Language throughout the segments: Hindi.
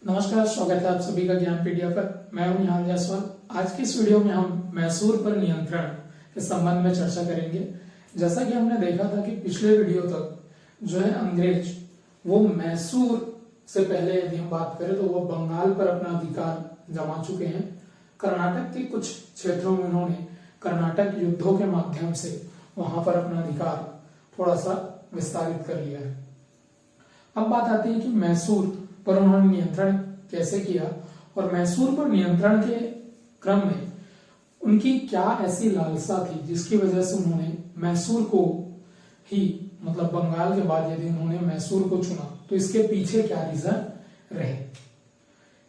नमस्कार, स्वागत है आप सभी का ज्ञानपीडिया पर। मैं हूं निहाल जायसवाल। आज की इस वीडियो में हम मैसूर पर नियंत्रण के संबंध में चर्चा करेंगे। जैसा कि हमने देखा था कि पिछले वीडियो तक जो है अंग्रेज वो मैसूर से पहले यदि हम बात करें तो वो बंगाल पर अपना अधिकार जमा चुके हैं। कर्नाटक के कुछ क्षेत्रों में उन्होंने कर्नाटक युद्धों के माध्यम से वहां पर अपना अधिकार थोड़ा सा विस्तारित कर लिया है। अब बात आती है कि मैसूर पर उन्होंने नियंत्रण कैसे किया और मैसूर पर नियंत्रण के क्रम में उनकी क्या ऐसी लालसा थी जिसकी वजह से उन्होंने मैसूर को ही मतलब बंगाल के बाद यदि उन्होंने मैसूर को चुना तो इसके पीछे क्या रीजन रहे।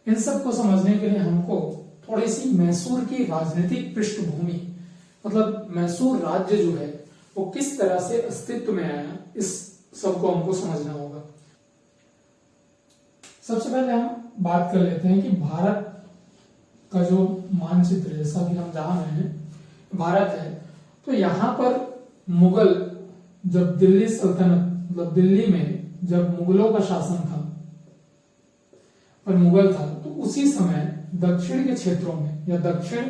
इन सब को समझने के लिए हमको थोड़ी सी मैसूर की राजनीतिक पृष्ठभूमि मतलब मैसूर राज्य जो है वो किस तरह से अस्तित्व में आया, इस सब को हमको समझना होगा। सबसे पहले हम बात कर लेते हैं कि भारत का जो मानचित्र है, जैसा कि हम जान रहे हैं भारत है, तो यहाँ पर मुगल जब दिल्ली सल्तनत मतलब दिल्ली में जब मुगलों का शासन था और मुगल था तो उसी समय दक्षिण के क्षेत्रों में या दक्षिण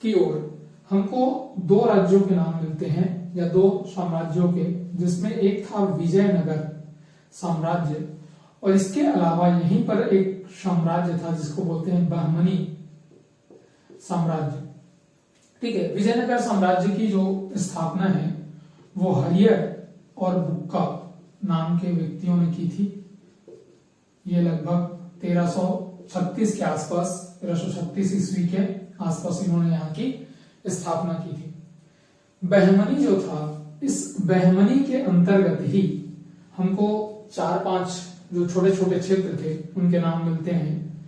की ओर हमको दो राज्यों के नाम मिलते हैं या दो साम्राज्यों के, जिसमें एक था विजयनगर साम्राज्य और इसके अलावा यहीं पर एक साम्राज्य था जिसको बोलते हैं बहमनी साम्राज्य। ठीक है, विजयनगर साम्राज्य की जो स्थापना है वो हरियर और बुक्का नाम के व्यक्तियों ने की थी। ये लगभग 1336 के आसपास 1336 ईस्वी के आसपास इन्होंने यहाँ की स्थापना की थी। बहमनी जो था, इस बहमनी के अंतर्गत ही हमको 4-5 जो छोटे छोटे क्षेत्र थे उनके नाम मिलते हैं,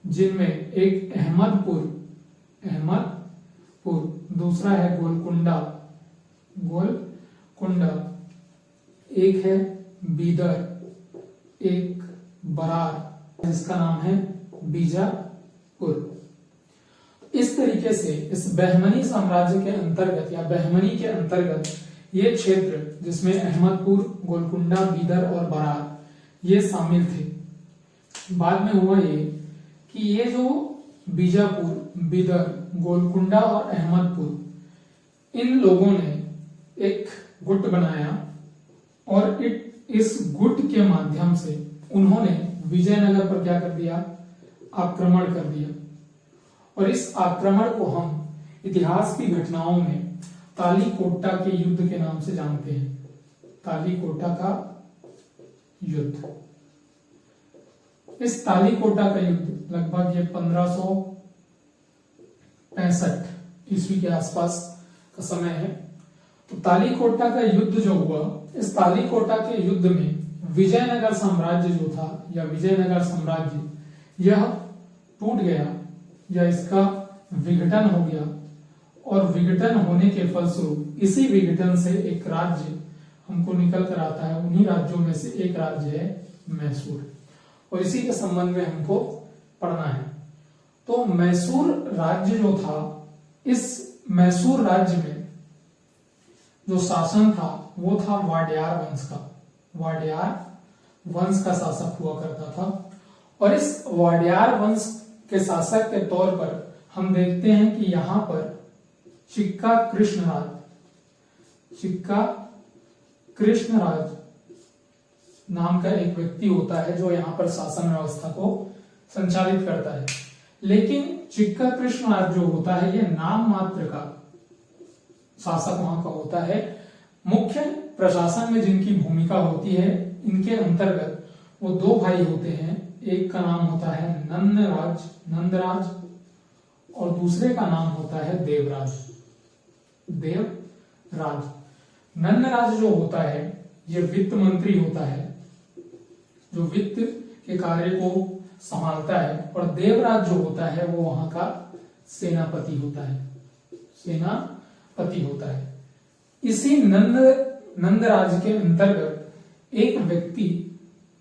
जिनमें एक अहमदपुर, दूसरा है गोलकुंडा, एक है बीदर, एक बरार जिसका नाम है बीजापुर। इस तरीके से इस बहमनी साम्राज्य के अंतर्गत या बहमनी के अंतर्गत ये क्षेत्र जिसमें अहमदपुर, गोलकुंडा, बीदर और बरार ये शामिल थे। बाद में हुआ ये कि ये जो बीजापुर, बीदर, गोलकुंडा और अहमदपुर, इन लोगों ने एक गुट बनाया और इस गुट के माध्यम से उन्होंने विजयनगर पर क्या कर दिया, आक्रमण कर दिया। और इस आक्रमण को हम इतिहास की घटनाओं में तालीकोटा के युद्ध के नाम से जानते हैं। तालीकोटा का युद्ध, इस तालीकोटा का युद्ध लगभग ये 1565 ईस्वी के आसपास का समय है। तो तालीकोटा का युद्ध जो हुआ, इस तालीकोटा के युद्ध में विजयनगर साम्राज्य जो था या विजयनगर साम्राज्य यह टूट गया या इसका विघटन हो गया और विघटन होने के फलस्वरूप इसी विघटन से एक राज्य हमको निकल कर आता है। उन्हीं राज्यों में से एक राज्य है मैसूर और इसी के संबंध में हमको पढ़ना है। तो मैसूर राज्य जो था, इस मैसूर राज्य में जो शासन था वो था वाडियार वंश का। वाडियार वंश का शासक हुआ करता था और इस वाडियार वंश के शासक के तौर पर हम देखते हैं कि यहां पर चिक्का कृष्णराज नाम का एक व्यक्ति होता है जो यहाँ पर शासन व्यवस्था को संचालित करता है। लेकिन चिक्का कृष्णराज जो होता है ये नाम मात्र का शासक वहां का होता है। मुख्य प्रशासन में जिनकी भूमिका होती है, इनके अंतर्गत वो दो भाई होते हैं। एक का नाम होता है नंदराज और दूसरे का नाम होता है देवराज। नंदराज जो होता है ये वित्त मंत्री होता है जो वित्त के कार्य को संभालता है और देवराज जो होता है वो वहां का सेनापति होता है। इसी नंदराज के अंतर्गत एक व्यक्ति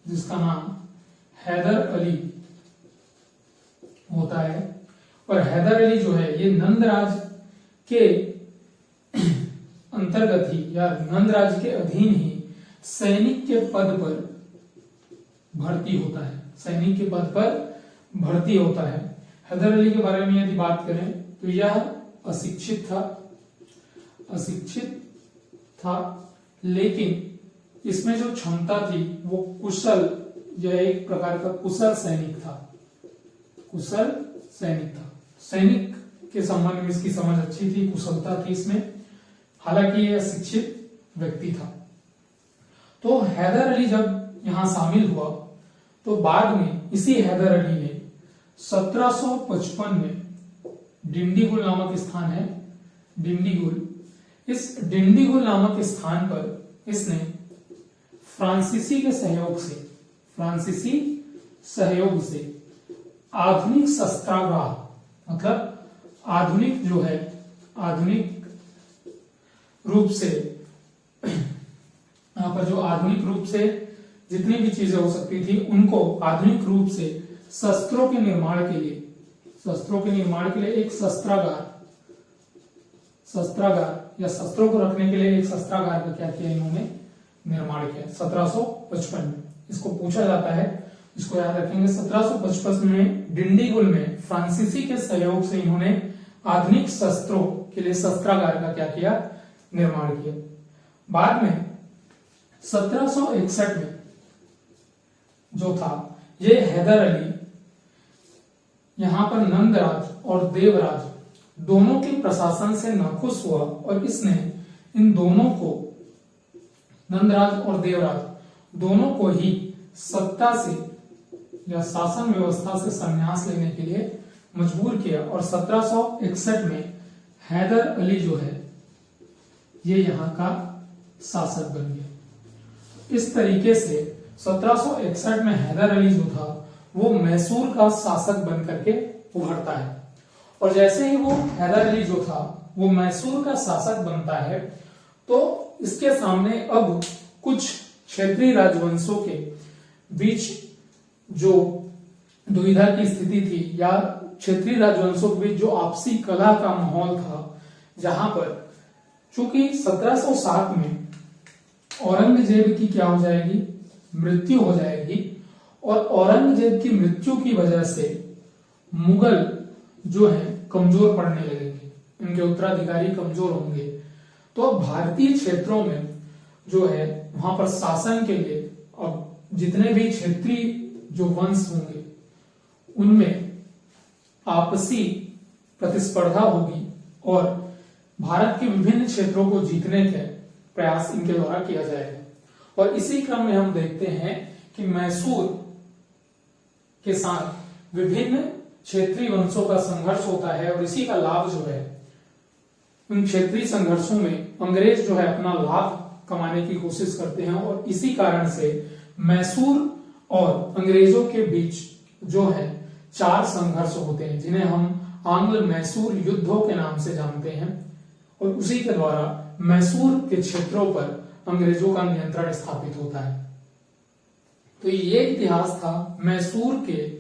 जिसका नाम हैदर अली होता है और हैदर अली जो है ये नंदराज के अंतर्गत ही या नंदराज के अधीन ही सैनिक के पद पर भर्ती होता है। सैनिक के पद पर भर्ती होता है। हैदर अली के बारे में यदि बात करें तो यह अशिक्षित था, लेकिन इसमें जो क्षमता थी वो कुशल, यह एक प्रकार का कुशल सैनिक था। सैनिक के संबंध में इसकी समझ अच्छी थी, कुशलता थी इसमें, हालांकि यह शिक्षित व्यक्ति था। तो हैदर अली जब यहां शामिल हुआ तो बाद में इसी हैदर अली ने 1755 में डिंडीगुल नामक स्थान है, इस डिंडीगुल नामक स्थान पर इसने फ्रांसीसी सहयोग से आधुनिक शस्त्रागार, मतलब आधुनिक रूप से यहाँ पर जो आधुनिक रूप से जितनी भी चीजें हो सकती थी उनको आधुनिक रूप से शस्त्रों के निर्माण के लिए एक शस्त्रागार या शस्त्रों को रखने के लिए एक शस्त्रागार का क्या किया इन्होंने, निर्माण किया 1755 में। इसको पूछा जाता है, इसको याद रखेंगे। 1755 में डिंडीगुल में फ्रांसीसी के सहयोग से इन्होंने आधुनिक शस्त्रों के लिए शस्त्रागार का क्या किया, निर्माण किया। बाद में 1761 में जो था, ये हैदर अली यहां पर नंदराज और देवराज दोनों के प्रशासन से नाखुश हुआ और इसने इन दोनों को, नंदराज और देवराज दोनों को ही सत्ता से या शासन व्यवस्था से संन्यास लेने के लिए मजबूर किया और 1761 में हैदर अली जो है ये यहाँ का शासक बन गया। इस तरीके से 1761 में हैदर अली जो था वो मैसूर का शासक बन करके उभरता है, और जैसे ही वो हैदर अली जो था वो मैसूर का शासक बनता है तो इसके सामने अब कुछ क्षेत्रीय राजवंशों के बीच जो दुविधा की स्थिति थी या क्षेत्रीय राजवंशों के बीच जो आपसी कलह का माहौल था, जहां पर चूंकि 1760 में औरंगजेब की क्या हो जाएगी, मृत्यु हो जाएगी, और औरंगजेब की मृत्यु की वजह से मुगल जो है कमजोर पड़ने लगेंगे, इनके उत्तराधिकारी कमजोर होंगे। तो भारतीय क्षेत्रों में जो है वहां पर शासन के लिए अब जितने भी क्षेत्रीय जो वंश होंगे उनमें आपसी प्रतिस्पर्धा होगी और भारत के विभिन्न क्षेत्रों को जीतने के प्रयास इनके द्वारा किया जाएगा। और इसी क्रम में हम देखते हैं कि मैसूर के साथ विभिन्न क्षेत्रीय वंशों का संघर्ष होता है और इसी का लाभ जो है, उन क्षेत्रीय संघर्षों में अंग्रेज जो है अपना लाभ कमाने की कोशिश करते हैं और इसी कारण से मैसूर और अंग्रेजों के बीच जो है 4 संघर्ष होते हैं, जिन्हें हम आंग्ल मैसूर युद्धों के नाम से जानते हैं, और उसी के द्वारा मैसूर के क्षेत्रों पर अंग्रेजों का नियंत्रण स्थापित होता है। तो ये इतिहास था मैसूर के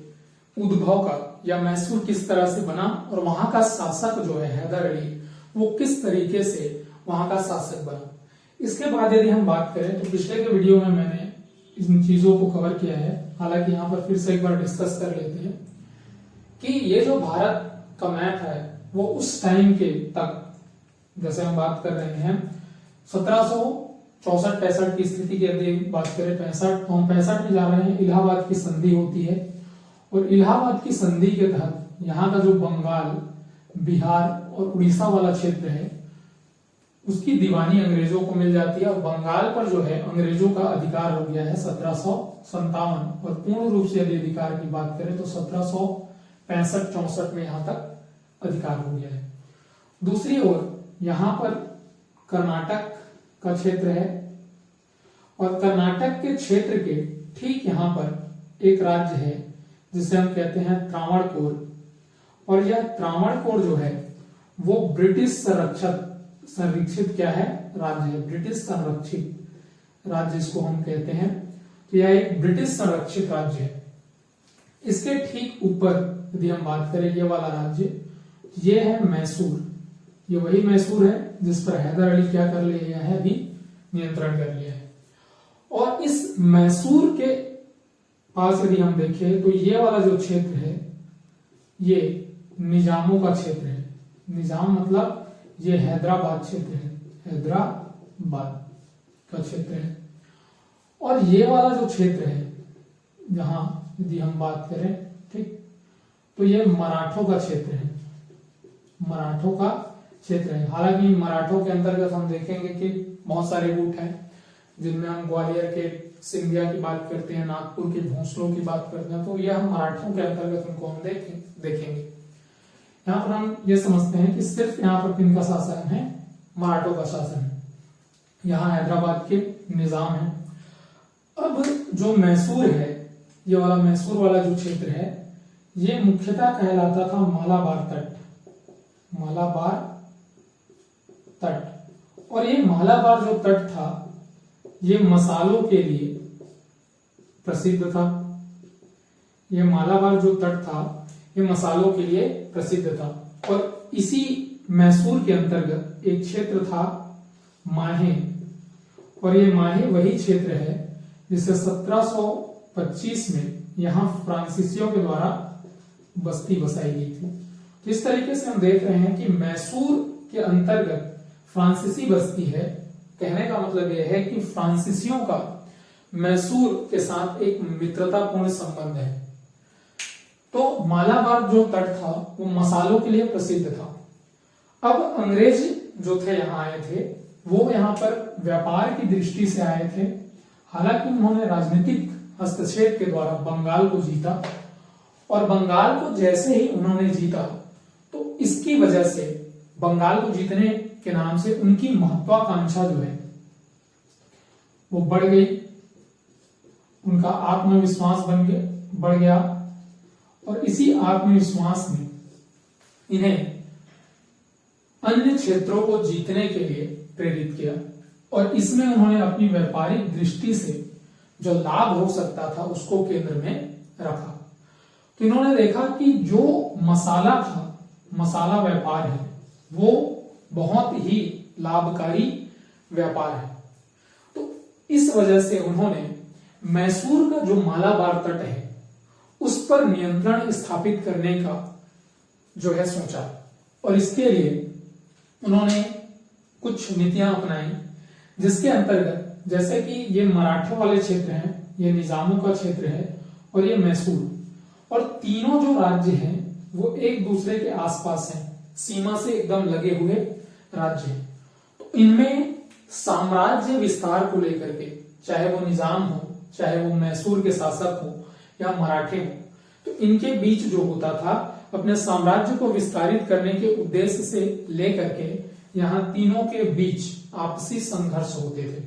उद्भव का, या मैसूर किस तरह से बना और वहां का शासक जो है हैदर अली वो किस तरीके से वहां का शासक बना। इसके बाद यदि हम बात करें तो पिछले के वीडियो में मैंने इन चीजों को कवर किया है, हालांकि यहाँ पर फिर से एक बार डिस्कस कर लेते हैं कि ये जो भारत का मैप है वो उस टाइम के तक, जैसे हम बात कर रहे हैं 1764-65 की स्थिति की यदि बात करें, 65 में जा रहे हैं, इलाहाबाद की संधि होती है और इलाहाबाद की संधि के तहत यहाँ का जो बंगाल, बिहार और उड़ीसा वाला क्षेत्र है उसकी दीवानी अंग्रेजों को मिल जाती है और बंगाल पर जो है अंग्रेजों का अधिकार हो गया है 1757, और पूर्ण रूप से यदि अधिकार की बात करें तो 1765-64 में यहां तक अधिकार हो गया है। दूसरी ओर यहां पर कर्नाटक का क्षेत्र है और कर्नाटक के क्षेत्र के ठीक यहां पर एक राज्य है जिसे हम कहते हैं त्रावणकोर, और यह त्रावणकोर जो है वो ब्रिटिश संरक्षित क्या है, राज्य है, ब्रिटिश संरक्षित राज्य इसको हम कहते हैं। तो यह एक ब्रिटिश संरक्षित राज्य है। इसके ठीक ऊपर यदि हम बात करें ये वाला राज्य, ये है मैसूर, ये वही मैसूर है जिस पर हैदर अली क्या कर लिया है, अभी नियंत्रण कर लिया है। और इस मैसूर के पास यदि हम देखें तो ये वाला जो क्षेत्र है ये निजामों का क्षेत्र है। निजाम मतलब ये हैदराबाद क्षेत्र है, हैदराबाद का क्षेत्र है। और ये वाला जो क्षेत्र है जहां यदि हम बात करें, ठीक, तो ये मराठों का क्षेत्र है, मराठों का क्षेत्र है। हालांकि मराठों के अंतर्गत हम देखेंगे कि बहुत सारे रूट हैं, जिनमें हम ग्वालियर के सिंधिया की बात करते हैं, नागपुर के भोंसलों की बात करते हैं, तो यह हम मराठों के अंतर्गत उनको हम देखेंगे। यहाँ पर हम ये समझते हैं कि सिर्फ यहाँ पर किनका शासन है, मराठों का शासन है। यहाँ हैदराबाद के निजाम है। अब जो मैसूर है, ये वाला मैसूर वाला जो क्षेत्र है, ये मुख्यतः कहलाता था मालाबार तट, मालाबार तट। और ये मालाबार जो तट था, ये मसालों के लिए प्रसिद्ध था। ये मालाबार जो तट था, ये मसालों के लिए प्रसिद्ध था। और इसी मैसूर के अंतर्गत एक क्षेत्र था माहे, और ये माहे वही क्षेत्र है जिसे 1725 में यहां फ्रांसीसियों के द्वारा बस्ती बसाई गई थी। तो इस तरीके से हम देख रहे हैं कि मैसूर के अंतर्गत फ्रांसीसी बस्ती है। कहने का मतलब यह है कि फ्रांसीसियों का मैसूर के साथ एक मित्रतापूर्ण संबंध है। तो मालाबार जो तट था वो मसालों के लिए प्रसिद्ध था। अब अंग्रेज जो थे यहाँ आए थे, वो यहाँ पर व्यापार की दृष्टि से आए थे। हालांकि उन्होंने राजनीतिक हस्तक्षेप के द्वारा बंगाल को जीता, और बंगाल को जैसे ही उन्होंने जीता, तो इसकी वजह से बंगाल को जीतने के नाम से उनकी महत्वाकांक्षा जो है वो बढ़ गई, उनका आत्मविश्वास बढ़ गया, और इसी आत्मविश्वास ने इन्हें अन्य क्षेत्रों को जीतने के लिए प्रेरित किया। और इसमें उन्होंने अपनी व्यापारिक दृष्टि से जो लाभ हो सकता था उसको केंद्र में रखा। तो इन्होंने देखा कि जो मसाला था, मसाला व्यापार है, वो बहुत ही लाभकारी व्यापार है। तो इस वजह से उन्होंने मैसूर का जो मालाबार तट है उस पर नियंत्रण स्थापित करने का जो है सोचा, और इसके लिए उन्होंने कुछ नीतियां अपनाई, जिसके अंतर्गत जैसे कि ये मराठों वाले क्षेत्र हैं, ये निजामों का क्षेत्र है, और ये मैसूर, और तीनों जो राज्य हैं वो एक दूसरे के आसपास हैं, सीमा से एकदम लगे हुए राज्य हैं। तो इनमें साम्राज्य विस्तार को लेकर के, चाहे वो निजाम हो, चाहे वो मैसूर के शासक हो या मराठे हो, तो इनके बीच जो होता था, अपने साम्राज्य को विस्तारित करने के उद्देश्य से लेकर के यहाँ तीनों के बीच आपसी संघर्ष होते थे।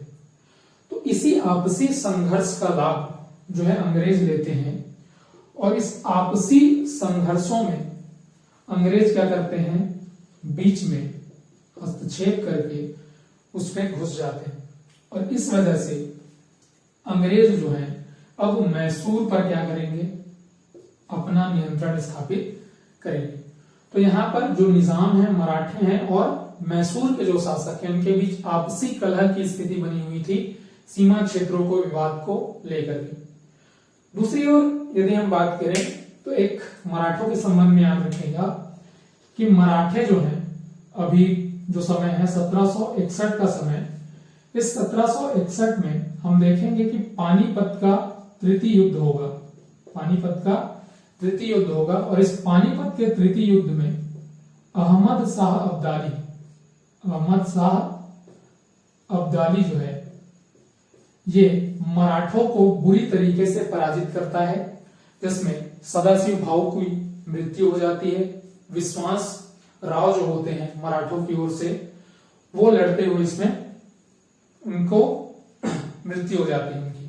तो इसी आपसी संघर्ष का लाभ जो है अंग्रेज लेते हैं, और इस आपसी संघर्षों में अंग्रेज क्या करते हैं, बीच में हस्तक्षेप करके उसमें घुस जाते हैं। और इस वजह से अंग्रेज जो है अब मैसूर पर क्या करेंगे, अपना नियंत्रण स्थापित करेंगे। तो यहाँ पर जो निजाम है, मराठे हैं, और मैसूर के जो शासक हैं, उनके बीच आपसी कलह की स्थिति बनी हुई थी, सीमा क्षेत्रों को, विवाद को लेकर के। दूसरी ओर यदि हम बात करें तो एक मराठों के संबंध में याद रखिएगा कि मराठे जो हैं, अभी जो समय है 1761 का समय, इस 1761 में हम देखेंगे कि पानीपत का तृतीय युद्ध होगा, पानीपत का तृतीय युद्ध होगा। और इस पानीपत के तृतीय युद्ध में अहमद शाह अब्दाली जो है, ये मराठों को बुरी तरीके से पराजित करता है, जिसमें सदाशिव भाऊ की मृत्यु हो जाती है। विश्वास राव जो होते हैं मराठों की ओर से, वो लड़ते हुए इसमें उनको मृत्यु हो जाती है उनकी।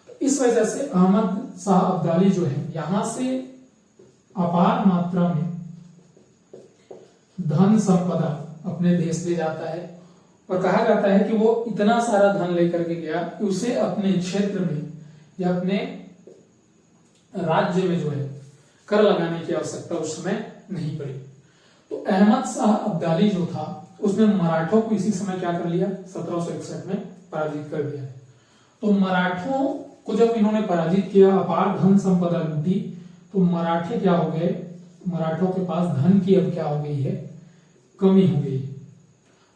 तो इस वजह से अहमद शाह अब्दाली जो है, यहां से अपार मात्रा में धन संपदा अपने देश ले जाता है, और कहा जाता है कि वो इतना सारा धन लेकर के गया कि उसे अपने क्षेत्र में या अपने राज्य में जो है कर लगाने की आवश्यकता उस समय नहीं पड़ी। तो अहमद शाह अब्दाली जो था, उसने मराठों को इसी समय क्या कर लिया, 1761 में पराजित कर दिया है। तो मराठों को जब इन्होंने पराजित किया, अपार धन संपदा लूटी, तो मराठे क्या हो गए, मराठों के पास धन की अब क्या हो गई है, कमी हो गई है।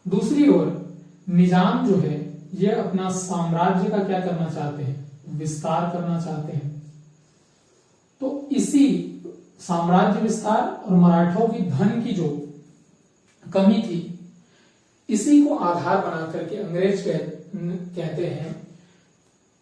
दूसरी ओर निजाम जो है ये अपना साम्राज्य का क्या करना चाहते हैं, विस्तार करना चाहते हैं। तो इसी साम्राज्य विस्तार और मराठों की धन की जो कमी थी, इसी को आधार बना करके अंग्रेज कहते हैं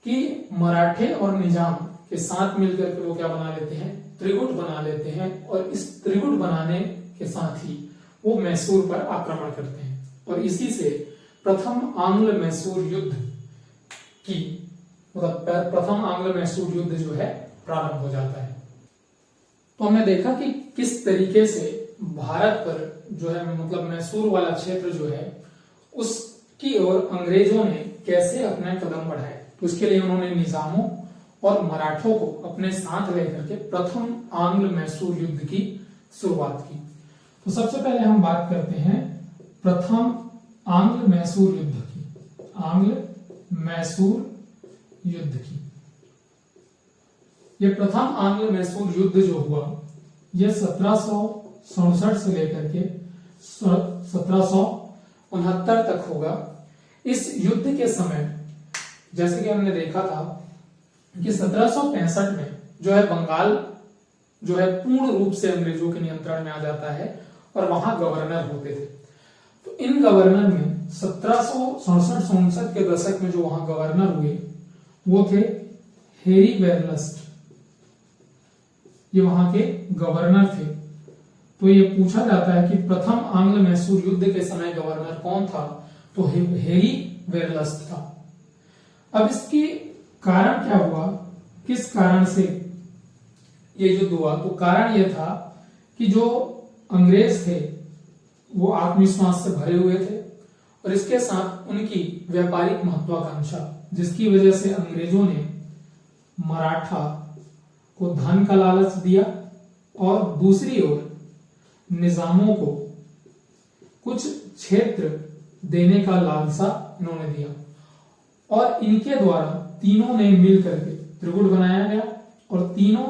कि मराठे और निजाम के साथ मिलकर के वो क्या बना लेते हैं, त्रिगुट बना लेते हैं। और इस त्रिगुट बनाने के साथ ही वो मैसूर पर आक्रमण करते हैं और इसी से प्रथम आंग्ल मैसूर युद्ध की प्रथम आंग्ल मैसूर युद्ध जो है प्रारंभ हो जाता है। तो हमने देखा कि किस तरीके से भारत पर जो है मतलब मैसूर वाला क्षेत्र जो है उसकी ओर अंग्रेजों ने कैसे अपने कदम बढ़ाए। तो उसके लिए उन्होंने निजामों और मराठों को अपने साथ लेकर के प्रथम आंग्ल मैसूर युद्ध की शुरुआत की। तो सबसे पहले हम बात करते हैं प्रथम आंग्ल मैसूर युद्ध की, आंग्ल मैसूर युद्ध की। ये प्रथम आंग्ल मैसूर युद्ध जो हुआ यह 1767 से लेकर के 1769 तक होगा। इस युद्ध के समय जैसे कि हमने देखा था कि 1765 में जो है बंगाल जो है पूर्ण रूप से अंग्रेजों के नियंत्रण में आ जाता है और वहां गवर्नर होते थे। तो इन गवर्नर में 1767 के दशक में जो वहां गवर्नर हुए वो थे हेरी वेरलस्ट, ये वहां के गवर्नर थे। तो ये पूछा जाता है कि प्रथम आंग्ल मैसूर युद्ध के समय गवर्नर कौन था, तो हेरी वेरलस्ट था। अब इसकी कारण क्या हुआ, किस कारण से ये युद्ध हुआ, तो कारण यह था कि जो अंग्रेज थे वो आत्मविश्वास से भरे हुए थे और इसके साथ उनकी व्यापारिक महत्वाकांक्षा, जिसकी वजह से अंग्रेजों ने मराठा को धन का लालच दिया और दूसरी ओर निजामों को कुछ क्षेत्र देने का लालसा इन्होंने दिया और इनके द्वारा तीनों ने मिलकर के त्रिगुट बनाया गया और तीनों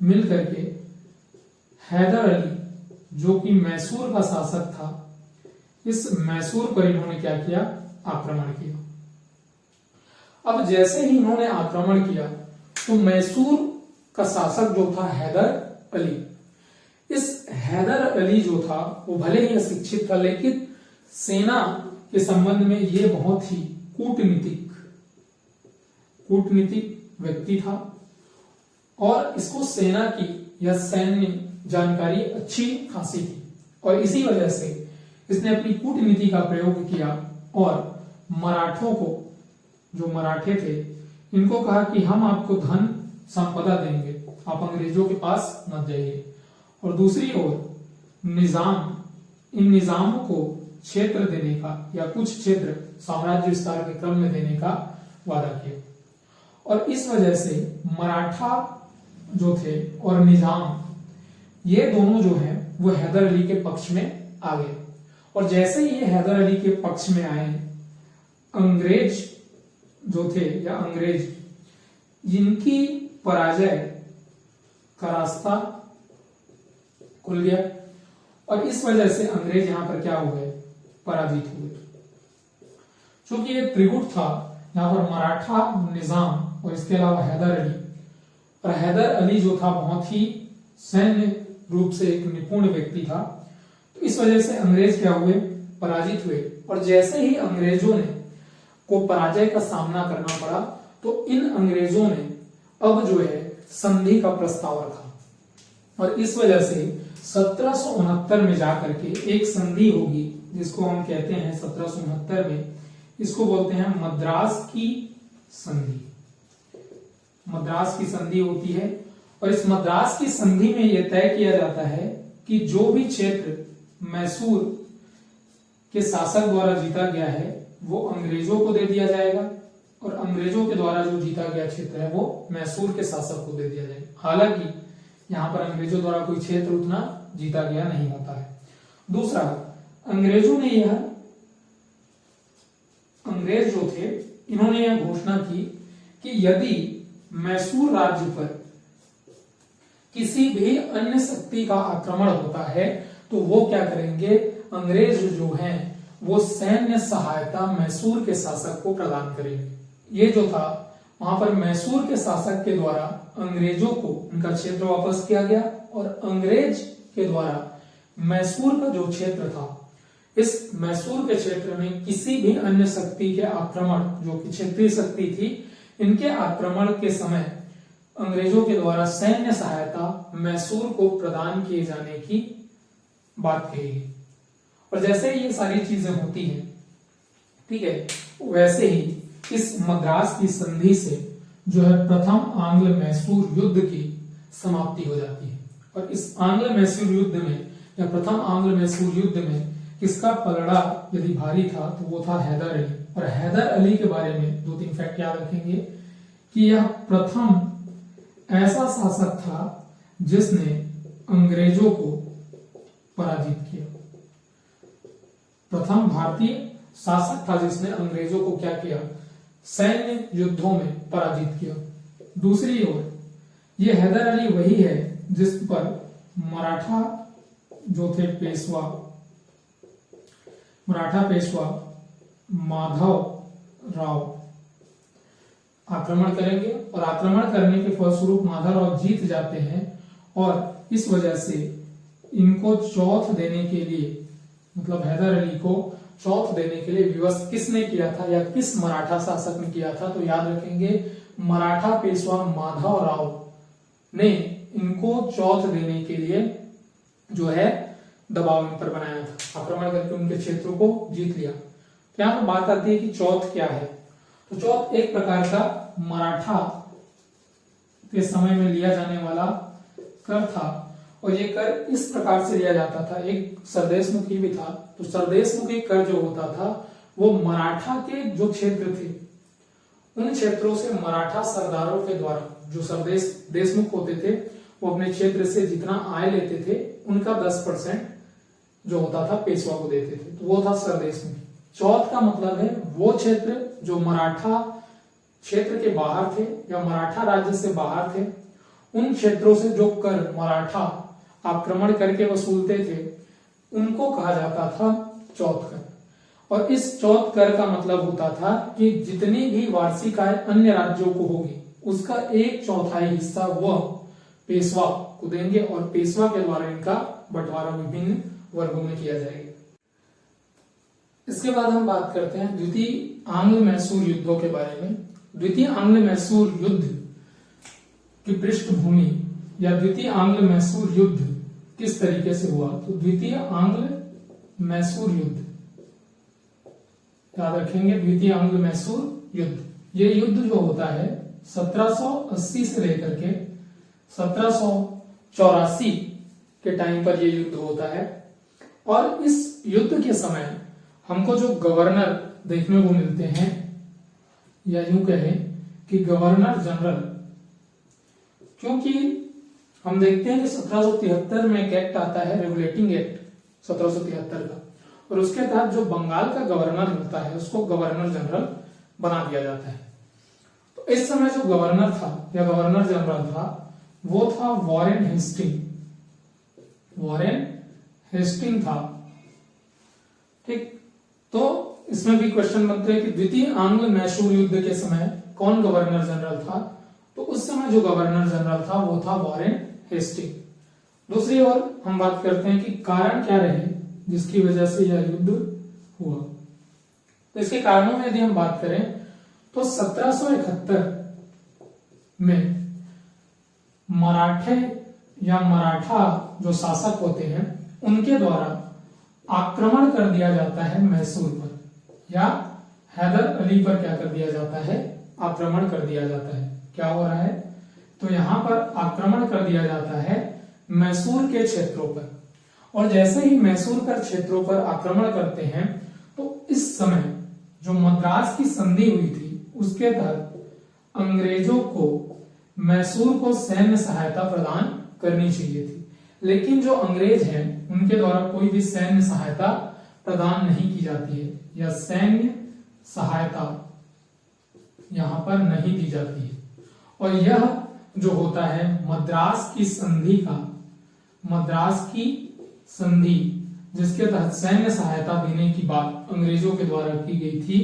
मिलकर के हैदर अली जो कि मैसूर का शासक था, इस मैसूर पर इन्होंने क्या किया, आक्रमण किया। अब जैसे ही इन्होंने आक्रमण किया तो मैसूर का शासक जो था हैदर अली, इस हैदर अली जो था वो भले ही अशिक्षित था लेकिन सेना के संबंध में ये बहुत ही कूटनीतिक व्यक्ति था और इसको सेना की या सैन्य जानकारी अच्छी खासी थी और इसी वजह से इसने अपनी कूटनीति का प्रयोग किया और मराठों को, जो मराठे थे, इनको कहा कि हम आपको धन संपदा देंगे, आप अंग्रेजों के पास मत जाइए। और दूसरी ओर इन निजामों को क्षेत्र देने का या कुछ क्षेत्र साम्राज्य विस्तार के क्रम में देने का वादा किया और इस वजह से मराठा जो थे और निजाम ये दोनों जो हैं वो हैदर अली के पक्ष में आ गए और जैसे ही ये हैदर अली के पक्ष में आए, अंग्रेज जो थे या अंग्रेज जिनकी पराजय का रास्ता खुल गया और इस वजह से अंग्रेज यहां पर क्या हो गए, पराजित हुए। क्योंकि ये त्रिगुट था, यहां पर मराठा निजाम और इसके अलावा हैदर अली, और हैदर अली जो था बहुत ही सैन्य रूप से एक निपुण व्यक्ति था। तो इस वजह से अंग्रेज क्या हुए, पराजित हुए और जैसे ही अंग्रेजों ने को पराजय का सामना करना पड़ा तो इन अंग्रेजों ने अब जो है संधि का प्रस्ताव रखा और इस वजह से 1769 में जाकर के एक संधि होगी जिसको हम कहते हैं 1769 में, इसको बोलते हैं मद्रास की संधि। मद्रास की संधि होती है और इस मद्रास की संधि में यह तय किया जाता है कि जो भी क्षेत्र मैसूर के शासक द्वारा जीता गया है वो अंग्रेजों को दे दिया जाएगा और अंग्रेजों के द्वारा जो जीता गया क्षेत्र है वो मैसूर के शासक को दे दिया जाएगा। हालांकि यहाँ पर अंग्रेजों द्वारा कोई क्षेत्र उतना जीता गया नहीं होता है। दूसरा, अंग्रेज जो थे इन्होंने यह घोषणा की कि यदि मैसूर राज्य पर किसी भी अन्य शक्ति का आक्रमण होता है तो वो क्या करेंगे, अंग्रेज जो हैं वो सैन्य सहायता मैसूर के शासक को प्रदान करेंगे। ये जो था वहां पर मैसूर के शासक के द्वारा अंग्रेजों को उनका क्षेत्र वापस किया गया और अंग्रेज के द्वारा मैसूर का जो क्षेत्र था, इस मैसूर के क्षेत्र में किसी भी अन्य शक्ति के आक्रमण, जो कि क्षेत्रीय शक्ति थी, इनके आक्रमण के समय अंग्रेजों के द्वारा सैन्य सहायता मैसूर को प्रदान किए जाने की बात कही गई। और जैसे ये सारी चीजें होती हैं, ठीक है, वैसे ही इस मद्रास की संधि से जो है प्रथम आंग्ल मैसूर युद्ध की समाप्ति हो जाती है। और इस आंग्ल मैसूर युद्ध में या प्रथम आंग्ल मैसूर युद्ध में किसका पलड़ा यदि भारी था तो वो था हैदर अली। और हैदर अली के बारे में 2-3 फैक्ट याद रखेंगे कि यह प्रथम ऐसा शासक था जिसने अंग्रेजों को पराजित किया। प्रथम भारतीय शासक था जिसने अंग्रेजों को क्या किया, सैन्य युद्धों में पराजित किया। दूसरी ओर ये हैदर अली वही है जिस पर मराठा जो थे पेशवा, मराठा पेशवा माधव राव आक्रमण करेंगे और आक्रमण करने के फलस्वरूप माधव राव जीत जाते हैं। और इस वजह से इनको चौथ देने के लिए, मतलब हैदर अली को चौथ देने के लिए विवश किसने किया था या किस मराठा शासक ने किया था, तो याद रखेंगे मराठा पेशवा माधव राव ने इनको चौथ देने के लिए जो है दबाव इन पर बनाया था, आक्रमण करके उनके क्षेत्रों को जीत लिया। तो यहां पर बात आती है कि चौथ क्या है। तो चौथ एक प्रकार का मराठा के समय में लिया जाने वाला कर था और ये कर इस प्रकार से लिया जाता था। एक सरदेशमुखी भी था, तो सरदेशमुखी कर जो होता था वो मराठा के जो क्षेत्र थे उन क्षेत्रों से मराठा सरदारों के द्वारा, जो सरदेश देशमुख होते थे, वो अपने क्षेत्र से जितना आय लेते थे उनका 10% जो होता था पेशवा को देते थे, तो वो था सरदेशमुखी। चौथ का मतलब है वो क्षेत्र जो मराठा क्षेत्र के बाहर थे या मराठा राज्य से बाहर थे, उन क्षेत्रों से जो कर मराठा आक्रमण करके वसूलते थे उनको कहा जाता था चौथ कर। और इस चौथ कर का मतलब होता था कि जितनी भी वार्षिक आय अन्य राज्यों को होगी उसका 1/4 हिस्सा वह पेशवा को देंगे और पेशवा के द्वारा इनका बंटवारा विभिन्न वर्गों में किया जाएगा। इसके बाद हम बात करते हैं द्वितीय आंग्ल मैसूर युद्धों के बारे में। द्वितीय आंग्ल मैसूर युद्ध की पृष्ठभूमि या द्वितीय आंग्ल मैसूर युद्ध किस तरीके से हुआ, तो द्वितीय आंग्ल मैसूर युद्ध याद रखेंगे। द्वितीय आंग्ल मैसूर युद्ध, ये युद्ध जो होता है 1780 से लेकर के 1784 के टाइम पर ये युद्ध होता है। और इस युद्ध के समय हमको जो गवर्नर देखने को मिलते हैं, या यूं कहें कि गवर्नर जनरल, क्योंकि हम देखते हैं कि 1773 में एक एक्ट आता है, रेगुलेटिंग एक्ट 1773 का, और उसके तहत जो बंगाल का गवर्नर होता है उसको गवर्नर जनरल बना दिया जाता है। तो इस समय जो गवर्नर था या गवर्नर जनरल था वो था वॉरेन हेस्टिंग। वॉरेन हेस्टिंग था, ठीक। तो इसमें भी क्वेश्चन बनते हैं कि द्वितीय आंग्ल मैसूर युद्ध के समय कौन गवर्नर जनरल था, तो उस समय जो गवर्नर जनरल था वो था वॉरेन हेस्टिंग। दूसरी ओर हम बात करते हैं कि कारण क्या रहे जिसकी वजह से यह युद्ध हुआ। तो इसके कारणों में यदि हम बात करें तो 1771 में मराठे या मराठा जो शासक होते हैं उनके द्वारा आक्रमण कर दिया जाता है मैसूर पर, या हैदर अली पर क्या कर दिया जाता है, आक्रमण कर दिया जाता है। क्या हो रहा है, तो यहां पर आक्रमण कर दिया जाता है मैसूर के क्षेत्रों पर। और जैसे ही मैसूर कर क्षेत्रों पर आक्रमण करते हैं तो इस समय जो मद्रास की संधि हुई थी उसके तहत अंग्रेजों को मैसूर को सैन्य सहायता प्रदान करनी चाहिए थी, लेकिन जो अंग्रेज हैं उनके द्वारा कोई भी सैन्य सहायता प्रदान नहीं की जाती है या सैन्य सहायता यहां पर नहीं दी जाती है। और यह जो होता है मद्रास की संधि का, मद्रास की संधि जिसके तहत सैन्य सहायता देने की बात अंग्रेजों के द्वारा की गई थी,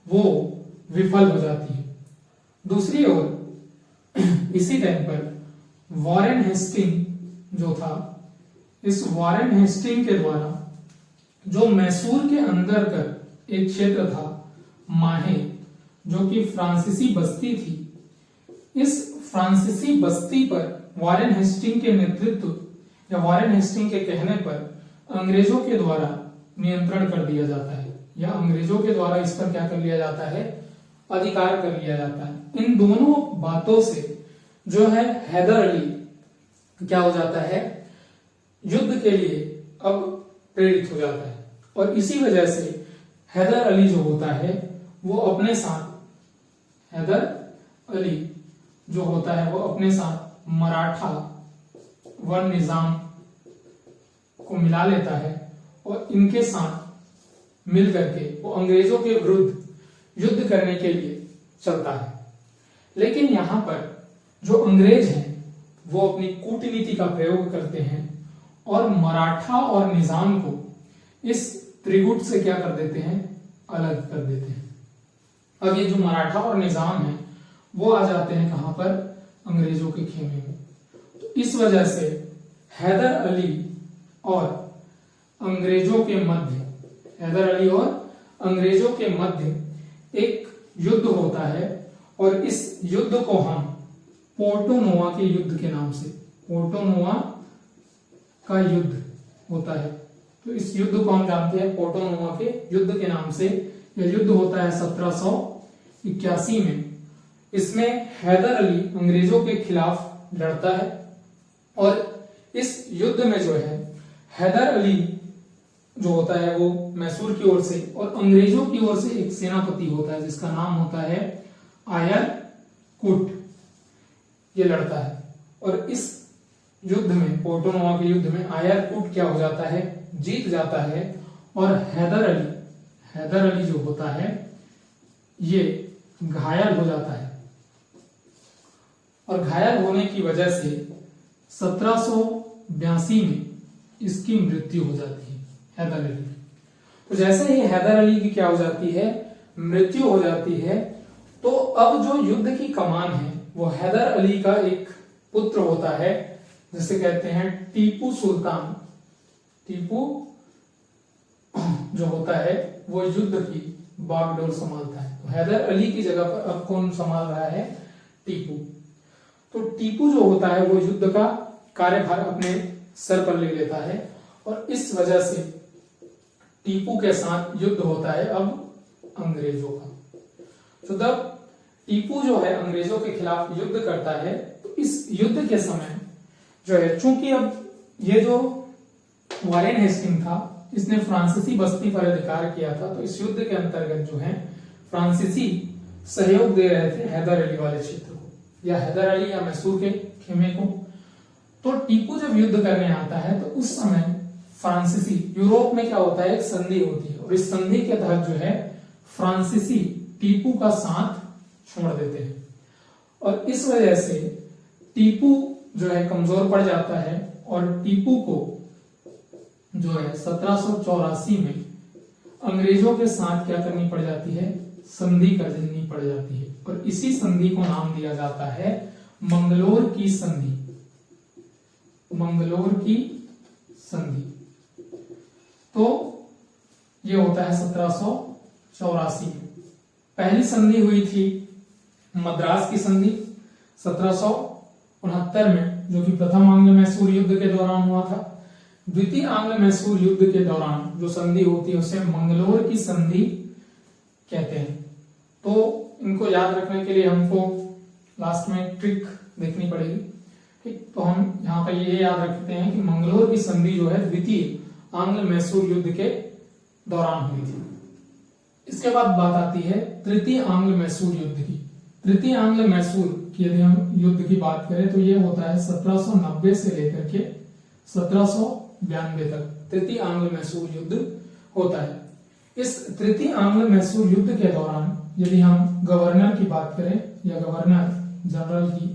वो विफल हो जाती है। दूसरी ओर इसी टाइम पर वॉरेन हेस्टिंग जो था, इस वॉरेन हेस्टिंग के द्वारा जो मैसूर के अंदर कर एक क्षेत्र था माहे, जो कि फ्रांसीसी बस्ती थी, इस फ्रांसीसी बस्ती पर वॉरेन हेस्टिंग के नेतृत्व या वॉरेन हेस्टिंग के कहने पर अंग्रेजों के द्वारा नियंत्रण कर दिया जाता है, या अंग्रेजों के द्वारा इस पर क्या कर लिया जाता है, अधिकार कर लिया जाता है। इन दोनों बातों से जो है हैदर अली क्या हो जाता है, युद्ध के लिए अब प्रेरित हो जाता है। और इसी वजह से हैदर अली जो होता है वो अपने साथ, हैदर अली जो होता है वो अपने साथ मराठा व निजाम को मिला लेता है और इनके साथ मिल करके वो अंग्रेजों के विरुद्ध युद्ध करने के लिए चलता है। लेकिन यहां पर जो अंग्रेज हैं वो अपनी कूटनीति का प्रयोग करते हैं और मराठा और निजाम को इस त्रिगुट से क्या कर देते हैं, अलग कर देते हैं। अब ये जो मराठा और निजाम है वो आ जाते हैं कहां पर, अंग्रेजों के खेमे में। तो इस वजह से हैदर अली और अंग्रेजों के मध्य, हैदर अली और अंग्रेजों के मध्य एक युद्ध होता है और इस युद्ध को हम पोर्टो-नोवा के युद्ध के नाम से, पोर्टो-नोवा का युद्ध होता है, तो इस युद्ध को हम जानते हैं पोर्टो-नोवा के युद्ध के नाम से। यह युद्ध होता है 1781 में। इसमें हैदर अली अंग्रेजों के खिलाफ लड़ता है और इस युद्ध में जो है हैदर अली जो होता है वो मैसूर की ओर से और अंग्रेजों की ओर से एक सेनापति होता है जिसका नाम होता है आयर कुट, ये लड़ता है। और इस युद्ध में, पोर्टो-नोवा के युद्ध में आयर कुट क्या हो जाता है, जीत जाता है और हैदर अली जो होता है ये घायल हो जाता है और घायल होने की वजह से 1782 में इसकी मृत्यु हो जाती है हैदर अली की। तो जैसे ही हैदर अली की क्या हो जाती है, मृत्यु हो जाती है, तो अब जो युद्ध की कमान है वो हैदर अली का एक पुत्र होता है जिसे कहते हैं टीपू सुल्तान। टीपू जो होता है वो युद्ध की बागडोर संभालता है। तो हैदर अली की जगह पर अब कौन संभाल रहा है, टीपू। तो टीपू जो होता है वो युद्ध का कार्यभार अपने सर पर ले लेता है और इस वजह से टीपू के साथ युद्ध होता है अब अंग्रेजों का। तो जब टीपू जो है अंग्रेजों के खिलाफ युद्ध करता है तो इस युद्ध के समय जो है, चूंकि अब ये जो वॉरेन हेस्टिंग था इसने फ्रांसीसी बस्ती पर अधिकार किया था, तो इस युद्ध के अंतर्गत जो है फ्रांसीसी सहयोग दे रहे थे हैदर अली वाले क्षेत्र को, या हैदर अली या मैसूर के खेमे को। तो टीपू जब युद्ध करने आता है तो उस समय फ्रांसीसी, यूरोप में क्या होता है, एक संधि होती है और इस संधि के तहत जो है फ्रांसीसी टीपू का साथ छोड़ देते हैं और इस वजह से टीपू जो है कमजोर पड़ जाता है और टीपू को जो है 1784 में अंग्रेजों के साथ क्या करनी पड़ जाती है, संधि करनी पड़ जाती है और इसी संधि को नाम दिया जाता है मंगलोर की संधि। मंगलोर की संधि तो ये होता है 1784 में। पहली संधि हुई थी मद्रास की संधि 1769 में, जो कि प्रथम आंग्ल मैसूर युद्ध के दौरान हुआ था। द्वितीय आंग्ल मैसूर युद्ध के दौरान जो संधि होती है उसे मंगलोर की संधि कहते हैं। तो इनको याद रखने के लिए हमको लास्ट में ट्रिक देखनी पड़ेगी, ठीक। तो हम यहाँ पर ये याद रखते हैं कि मंगलोर की संधि जो है द्वितीय आंग्ल मैसूर युद्ध के दौरान हुई थी। इसके बाद बात आती है तृतीय आंग्ल मैसूर युद्ध की। तृतीय आंग्ल मैसूर की यदि हम युद्ध की बात करें तो ये होता है 1790 से लेकर के 1792 तक तृतीय आंग्ल मैसूर युद्ध होता है। इस तृतीय आंग्ल मैसूर युद्ध के दौरान यदि हम गवर्नर की बात करें या गवर्नर जनरल की,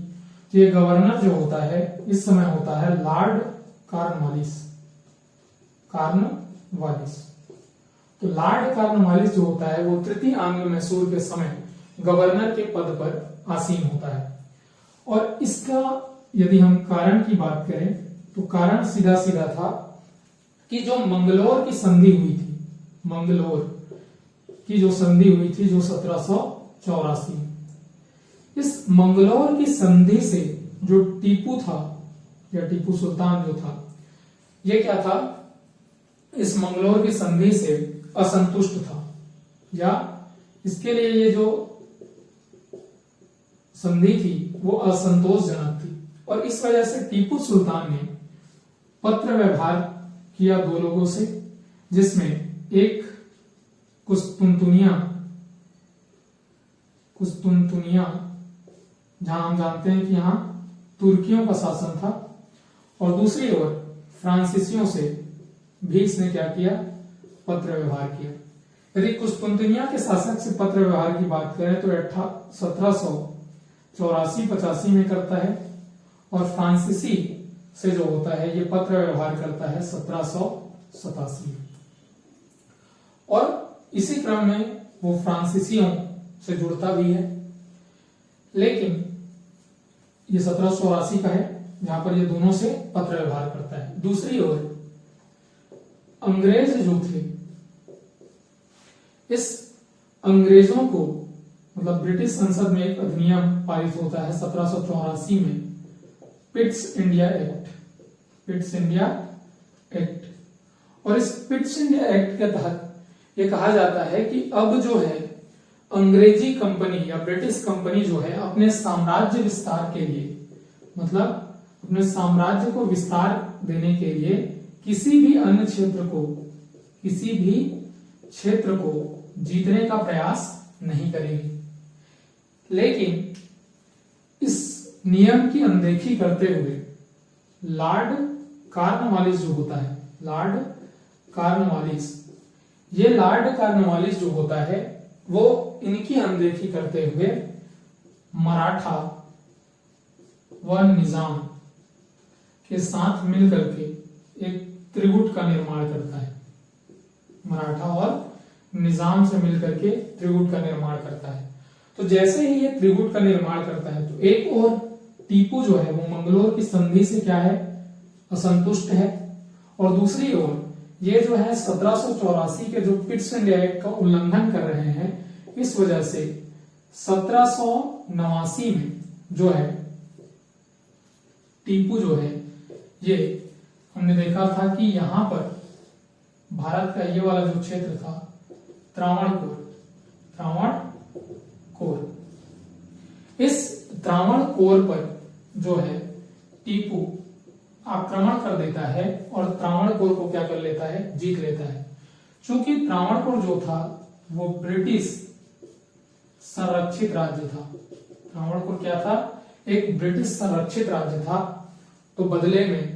ये गवर्नर जो होता है इस समय होता है लॉर्ड कॉर्नवालिस। तो लॉर्ड कॉर्नवालिस जो होता है वो तृतीय आंग्ल मैसूर के समय गवर्नर के पद पर आसीन होता है। और इसका यदि हम कारण की बात करें तो कारण सीधा सीधा था कि जो मंगलोर की संधि हुई थी, मंगलोर की जो संधि हुई थी जो 1784, इस मंगलोर की संधि से जो टीपू था या टीपू सुल्तान जो था, ये क्या था, इस मंगलोर की संधि से असंतुष्ट था, या इसके लिए ये जो संधि थी वो असंतोषजनक थी। और इस वजह से टीपू सुल्तान ने पत्र व्यवहार किया दो लोगों से, जिसमें एक कुस्तुनतुनिया जहां हम जानते हैं कि यहां तुर्कियों का शासन था, और दूसरी ओर फ्रांसीसियों से भी इसने क्या किया, पत्र व्यवहार किया। यदि कुस्तुनतुनिया के शासक से पत्र व्यवहार की बात करें तो 1784-85 में करता है, और फ्रांसीसी से जो होता है ये पत्र व्यवहार करता है 1787 में। और इसी क्रम में वो फ्रांसीसियों से जुड़ता भी है, लेकिन ये 1784 का है जहां पर ये दोनों से पत्र व्यवहार करता है। दूसरी ओर अंग्रेज जो थे, इस अंग्रेजों को मतलब ब्रिटिश संसद में एक अधिनियम पारित होता है 1784 में, पिट्स इंडिया एक्ट। और इस पिट्स इंडिया एक्ट के तहत ये कहा जाता है कि अब जो है अंग्रेजी कंपनी या ब्रिटिश कंपनी जो है अपने साम्राज्य विस्तार के लिए, मतलब अपने साम्राज्य को विस्तार देने के लिए किसी भी अन्य क्षेत्र को जीतने का प्रयास नहीं करेगी। लेकिन इस नियम की अनदेखी करते हुए लॉर्ड कॉर्नवालिस जो होता है, लॉर्ड कॉर्नवालिस जो होता है वो इनकी अनदेखी करते हुए मराठा व निजाम के साथ मिलकर के एक त्रिगुट का निर्माण करता है। मराठा और निजाम से मिलकर के त्रिगुट का निर्माण करता है। तो जैसे ही ये त्रिगुट का निर्माण करता है तो एक और टीपू जो है वो मंगलोर की संधि से क्या है, असंतुष्ट है, और दूसरी ओर ये जो है 1784 के जो पिट्स इंडिया एक्ट का उल्लंघन कर रहे हैं, इस वजह से 1789 में जो है टीपू जो है, ये हमने देखा था कि यहां पर भारत का ये वाला जो क्षेत्र था त्रावणकोर, इस त्रावणकोर पर जो है टीपू आक्रमण कर देता है और त्रावणकोर को क्या कर लेता है, जीत लेता है। चूंकि त्रावणकोर जो था वो ब्रिटिश संरक्षित राज्य था, त्रावणकोर क्या था, एक ब्रिटिश संरक्षित राज्य था, तो बदले में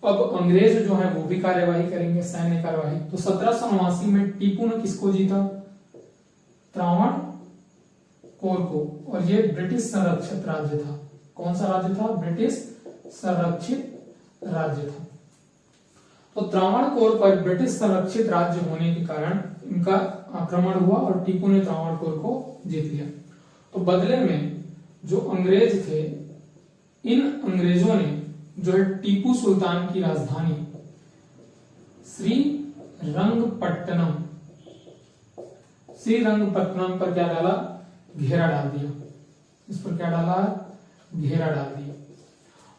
अब अंग्रेज जो है वो भी कार्यवाही करेंगे, सैन्य कार्यवाही। तो 1789 में टीपू ने किसको जीता, त्रावणकोर को, और ये ब्रिटिश संरक्षित राज्य था। कौन सा राज्य था, ब्रिटिश संरक्षित राज्य था। तो त्रावणकोर पर ब्रिटिश संरक्षित राज्य होने के कारण इनका आक्रमण हुआ और टीपू ने त्रावणकोर को जीत लिया। तो बदले में जो अंग्रेज थे, इन अंग्रेजों ने जो है टीपू सुल्तान की राजधानी श्रीरंगपट्टनम पर क्या डाला, घेरा डाल दिया। इस पर क्या डाला, घेरा डाल दिया।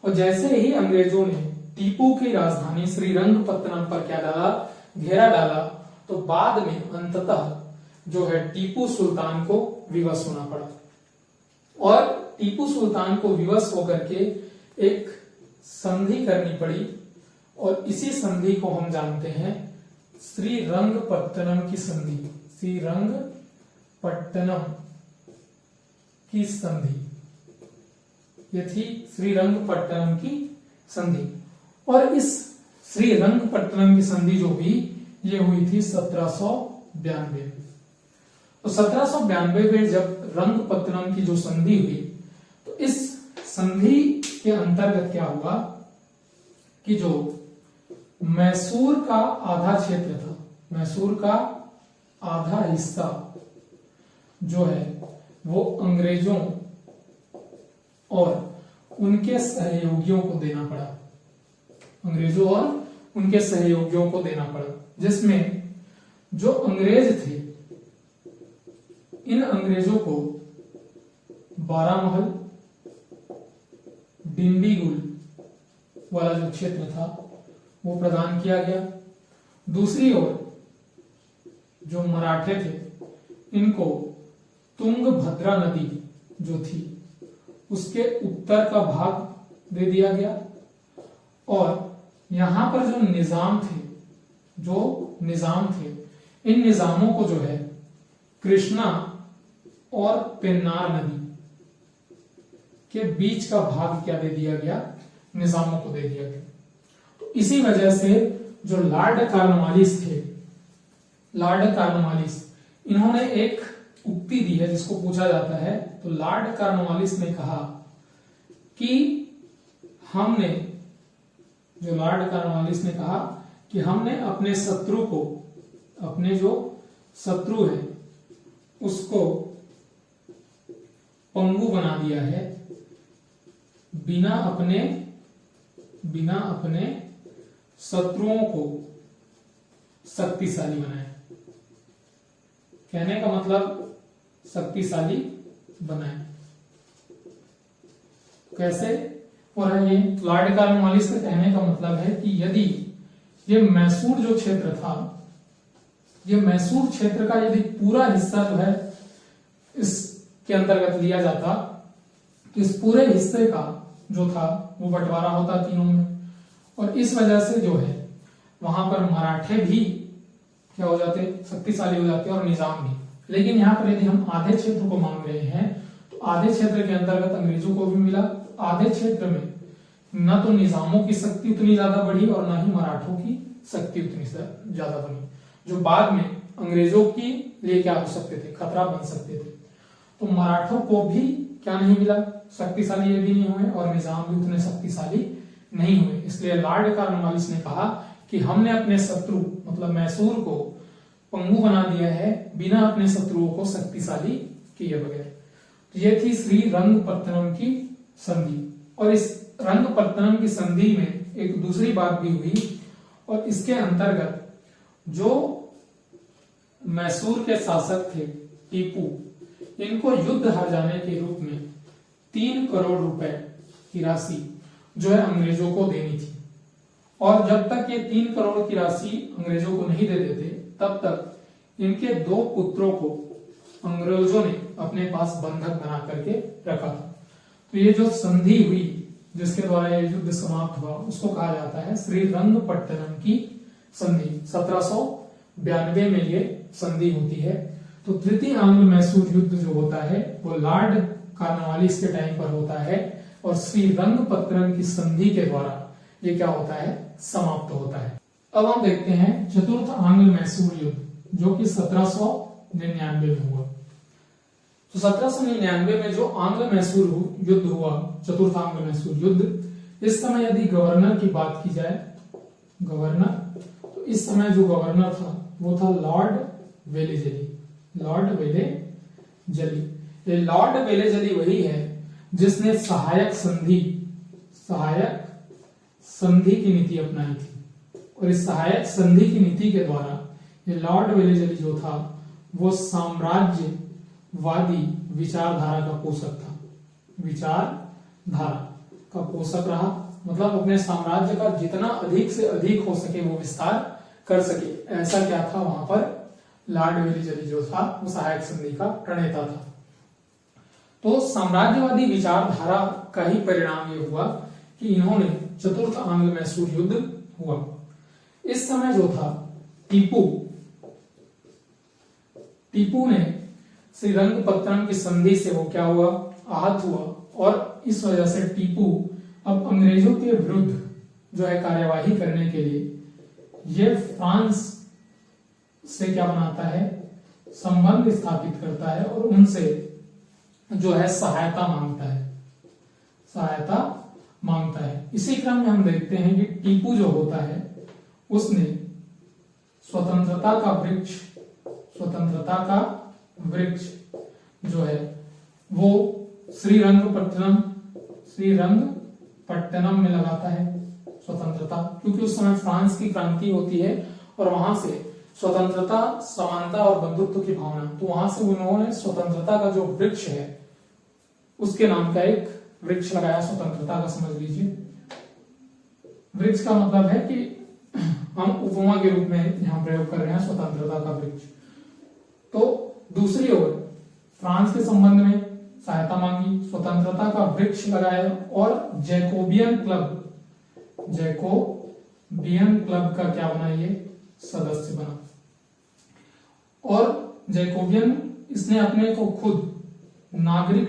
और जैसे ही अंग्रेजों ने टीपू की राजधानी श्रीरंगपट्टनम पर क्या डाला, घेरा डाला, तो बाद में अंततः जो है टीपू सुल्तान को विवश होना पड़ा, और टीपू सुल्तान को विवश होकर के एक संधि करनी पड़ी, और इसी संधि को हम जानते हैं श्रीरंगपट्टनम की संधि। श्रीरंगपट्टनम की संधि, ये थी श्रीरंगपट्टनम की संधि। और इस श्रीरंगपट्टनम की संधि जो हुई, ये हुई थी 1792। तो 1792 में जब रंगपट्टनम की जो संधि हुई, तो इस संधि के अंतर्गत क्या हुआ कि जो मैसूर का आधा क्षेत्र था, मैसूर का आधा हिस्सा जो है वो अंग्रेजों और उनके सहयोगियों को देना पड़ा, अंग्रेजों और उनके सहयोगियों को देना पड़ा, जिसमें जो अंग्रेज थे इन अंग्रेजों को बारामहल, डिंडीगुल वाला जो क्षेत्र था वो प्रदान किया गया। दूसरी ओर जो मराठे थे इनको तुंगभद्रा नदी जो थी उसके उत्तर का भाग दे दिया गया। और यहां पर जो निजाम थे इन निजामों को जो है कृष्णा और पेन्नार नदी के बीच का भाग क्या दे दिया गया, निजामों को दे दिया गया। तो इसी वजह से जो लॉर्ड कॉर्नवालिस थे, लॉर्ड कॉर्नवालिस, इन्होंने एक उक्ति दी है जिसको पूछा जाता है। तो लॉर्ड कॉर्नवालिस ने कहा कि हमने अपने शत्रु को, अपने जो शत्रु है उसको पंगु बना दिया है बिना अपने शत्रुओं को शक्तिशाली बनाए। कहने का मतलब शक्तिशाली बनाए कैसे हो रहा है ये? लॉर्ड कॉर्नवालिस का कहने का मतलब है कि यदि ये मैसूर जो क्षेत्र था, ये मैसूर क्षेत्र का यदि पूरा हिस्सा जो है इसके अंतर्गत लिया जाता तो इस पूरे हिस्से का जो था वो बंटवारा होता तीनों में, और इस वजह से जो है वहां पर मराठे भी क्या हो जाते, शक्तिशाली हो जाते और निजाम भी। लेकिन यहाँ पर यदि हम आधे क्षेत्र को मांग रहे हैं तो आधे क्षेत्र के अंतर्गत अंग्रेजों को भी मिला, आधे क्षेत्र में न तो निजामों की शक्ति उतनी ज्यादा बढ़ी और न ही मराठों की शक्ति उतनी ज्यादा बनी, जो बाद में अंग्रेजों की लिए क्या हो सकते थे, खतरा बन सकते थे। तो मराठों को भी क्या नहीं मिला, शक्तिशाली ये भी नहीं हुए और निजाम भी उतने शक्तिशाली नहीं हुए। इसलिए लॉर्ड कॉर्नवालिस ने कहा कि हमने अपने शत्रु मतलब मैसूर को पंगु बना दिया है बिना अपने शत्रुओं को शक्तिशाली किए बगैर। तो ये थी श्री रंगपत्तनम की संधि। और इस रंगपत्तनम की संधि में एक दूसरी बात भी हुई, और इसके अंतर्गत जो मैसूर के शासक थे टीपू, इनको युद्ध हार जाने के रूप में 3 करोड़ रुपए की राशि जो है अंग्रेजों को देनी थी। और जब तक ये 3 करोड़ की राशि अंग्रेजों को नहीं दे देते तब तक इनके 2 पुत्रों को अंग्रेजों ने अपने पास बंधक बना करके रखा था। तो ये जो संधि हुई जिसके द्वारा ये युद्ध समाप्त हुआ उसको कहा जाता है श्री रंगपट्टनम की संधि। 1792 में ये संधि होती है। तो तृतीय आंग्ल मैसूर युद्ध जो होता है वो लॉर्ड कॉर्नवालिस के टाइम पर होता है और श्री रंगपत्तनम की संधि के द्वारा ये क्या होता है, समाप्त होता है। अब हम देखते हैं चतुर्थ आंग्ल मैसूर युद्ध जो कि 1799 में हुआ। तो 1799 में जो आंग्ल मैसूर युद्ध हुआ, चतुर्थ आंग्ल मैसूर युद्ध, इस समय यदि गवर्नर की बात की जाए, गवर्नर, तो इस समय जो गवर्नर था वो था लॉर्ड वेलेजली। लॉर्ड वेलेजली, ये लॉर्ड वेलेजली वही है जिसने सहायक संधि की नीति अपनाई थी। और इस सहायक संधि की नीति के द्वारा ये लॉर्ड वेलेजली जो था वो साम्राज्यवादी विचारधारा का पोषक था, विचारधारा का पोषक रहा। मतलब अपने साम्राज्य का जितना अधिक से अधिक हो सके वो विस्तार कर सके, ऐसा क्या था वहां पर लॉर्ड वेलेजली जो था वो सहायक संधि का प्रणेता था। तो साम्राज्यवादी विचारधारा का ही परिणाम ये हुआ कि इन्होंने चतुर्थ आंग्ल मैसूर युद्ध हुआ। इस समय जो था टीपू ने श्री रंगपत्तनम की संधि से वो क्या हुआ, आहत हुआ, और इस वजह से टीपू अब अंग्रेजों के विरुद्ध जो है कार्यवाही करने के लिए ये फ्रांस से क्या बनाता है, संबंध स्थापित करता है और उनसे जो है सहायता मांगता है। सहायता मांगता है। इसी क्रम में हम देखते हैं कि टीपू जो होता है उसने स्वतंत्रता का वृक्ष जो है वो श्रीरंगपट्टनम में लगाता है स्वतंत्रता, क्योंकि उस समय फ्रांस की क्रांति होती है और वहां से स्वतंत्रता, समानता और बंधुत्व की भावना, तो वहां से उन्होंने स्वतंत्रता का जो वृक्ष है उसके नाम का एक वृक्ष लगाया स्वतंत्रता का, समझ लीजिए। वृक्ष का मतलब है कि हम उपमा के रूप में यहां प्रयोग कर रहे हैं स्वतंत्रता का वृक्ष। तो दूसरी ओर फ्रांस के संबंध में सहायता मांगी, स्वतंत्रता का वृक्ष लगाया और जैकोबियन क्लब का क्या बना, ये सदस्य बना। और जैकोबियन इसने अपने को खुद नागरिक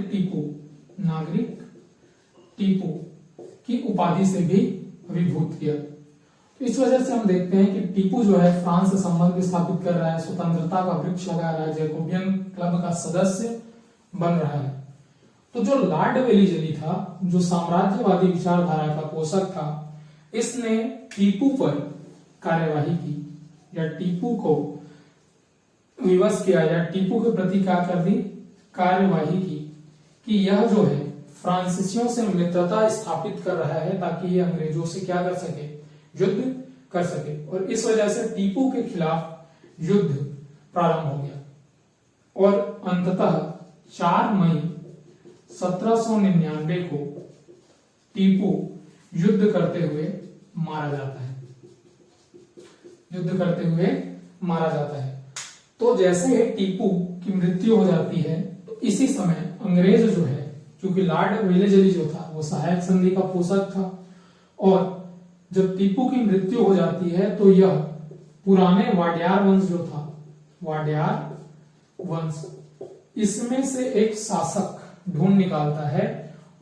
टीपू की उपाधि से भी अभिभूत किया। तो इस वजह से हम देखते हैं कि टीपू जो है फ्रांस से संबंध स्थापित कर रहा है, स्वतंत्रता का वृक्ष लगा रहा है, जैकोबियन क्लब का सदस्य बन रहा है। तो जो लॉर्ड वेलीजली था, जो साम्राज्यवादी विचारधारा का पोषक था, इसने टीपू पर कार्यवाही की या टीपू को विवश किया या टीपू के प्रति क्या कर दी, कार्यवाही की कि यह जो है फ्रांसीसियों से मित्रता स्थापित कर रहा है ताकि ये अंग्रेजों से क्या कर सके, युद्ध कर सके। और इस वजह से टीपू के खिलाफ युद्ध प्रारंभ हो गया और अंततः 4 मई 1799 को टीपू युद्ध करते हुए मारा जाता है। तो जैसे ही टीपू की मृत्यु हो जाती है तो इसी समय अंग्रेज जो है, क्योंकि लॉर्ड वेलीजली जो था वो सहायक संधि का पोषक था, और जब टीपू की मृत्यु हो जाती है तो यह पुराने वाडियार वंश जो था, वाडियार वंश, इसमें से एक शासक ढूंढ निकालता है